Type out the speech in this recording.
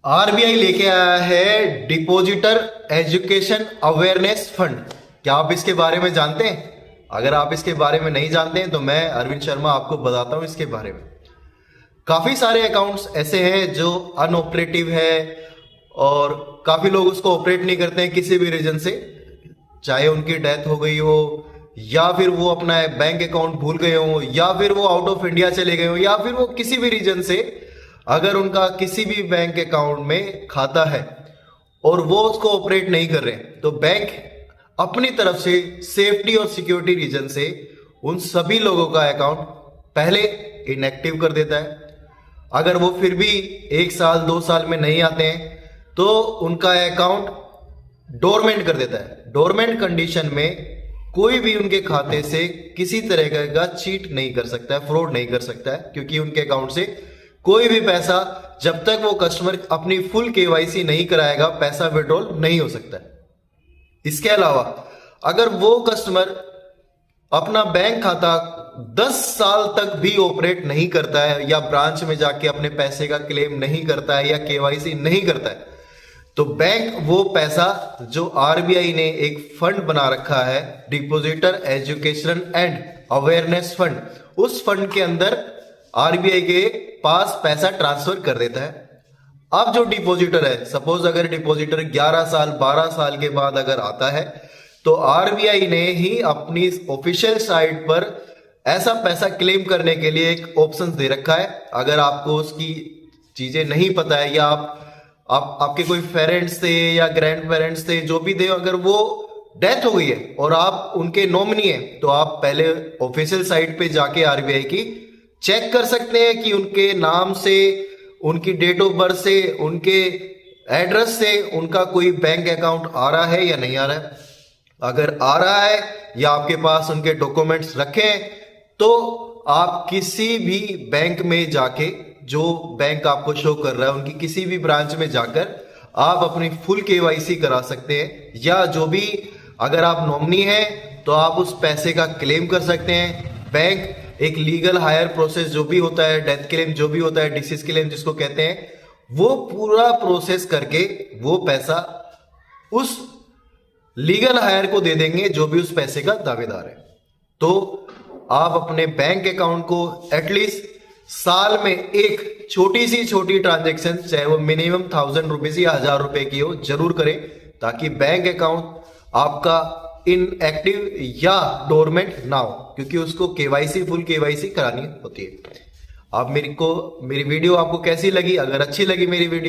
RBI लेके आया है डिपॉजिटर एजुकेशन अवेयरनेस फंड। क्या आप इसके बारे में जानते हैं? अगर आप इसके बारे में नहीं जानते हैं तो मैं अरविंद शर्मा आपको बताता हूं इसके बारे में। काफी सारे अकाउंट्स ऐसे हैं जो अनऑपरेटिव है और काफी लोग उसको ऑपरेट नहीं करते हैं किसी भी रीजन से, चाहे उनकी डेथ हो गई हो या फिर वो अपना बैंक अकाउंट भूल गए हो या फिर वो आउट ऑफ इंडिया चले गए हो या फिर वो किसी भी रीजन से अगर उनका किसी भी बैंक अकाउंट में खाता है और वो उसको ऑपरेट नहीं कर रहे तो बैंक अपनी तरफ से सेफ्टी और सिक्योरिटी रीजन से उन सभी लोगों का अकाउंट पहले इनएक्टिव कर देता है। अगर वो फिर भी 1 साल 2 साल में नहीं आते हैं तो उनका अकाउंट डोरमेंट कर देता है। डोरमेंट कंडीशन में कोई भी उनके खाते से किसी तरह का चीट नहीं कर सकता है, फ्रॉड नहीं कर सकता है, क्योंकि उनके अकाउंट से कोई भी पैसा जब तक वो कस्टमर अपनी फुल केवाईसी नहीं कराएगा पैसा विड्रॉल नहीं हो सकता है। इसके अलावा अगर वो कस्टमर अपना बैंक खाता 10 साल तक भी ऑपरेट नहीं करता है या ब्रांच में जाके अपने पैसे का क्लेम नहीं करता है या केवाईसी नहीं करता है तो बैंक वो पैसा जो आरबीआई ने एक फंड बना रखा है depositor education and awareness fund, उस फंड के अंदर आरबीआई के पास पैसा ट्रांसफर कर देता है। अब जो डिपॉजिटर है, सपोज अगर डिपॉजिटर 11 साल 12 साल के बाद अगर आता है तो आरबीआई ने ही अपनी ऑफिशियल साइट पर ऐसा पैसा क्लेम करने के लिए एक ऑप्शन दे रखा है। अगर आपको उसकी चीजें नहीं पता है या आपके कोई पेरेंट्स थे या ग्रैंड पेरेंट्स थे जो भी थे, अगर वो डेथ हो गई है और आप उनके नॉमिनी है तो आप पहले ऑफिशियल साइट पे जाके आरबीआई की चेक कर सकते हैं कि उनके नाम से, उनकी डेट ऑफ बर्थ से, उनके एड्रेस से उनका कोई बैंक अकाउंट आ रहा है या नहीं आ रहा है। अगर आ रहा है या आपके पास उनके डॉक्यूमेंट्स रखे हैं तो आप किसी भी बैंक में जाके, जो बैंक आपको शो कर रहा है उनकी किसी भी ब्रांच में जाकर आप अपनी फुल केवाईसी करा सकते हैं, या जो भी अगर आप नॉमिनी हैं तो आप उस पैसे का क्लेम कर सकते हैं। बैंक एक लीगल हायर प्रोसेस जो भी होता है, डेथ क्लेम जो भी होता है, डिसीज क्लेम जिसको कहते हैं, वो पूरा प्रोसेस करके वो पैसा उस लीगल हायर को दे देंगे जो भी उस पैसे का दावेदार है। तो आप अपने बैंक अकाउंट को एटलीस्ट साल में एक छोटी सी छोटी ट्रांजेक्शन, चाहे वो मिनिमम 1000 रुपीज या 1000 रुपए की हो, जरूर करें ताकि बैंक अकाउंट आपका इनएक्टिव या डोरमेंट ना हो, क्योंकि उसको केवाईसी फुल केवाईसी करानी होती है। आप मेरी वीडियो आपको कैसी लगी? अगर अच्छी लगी मेरी वीडियो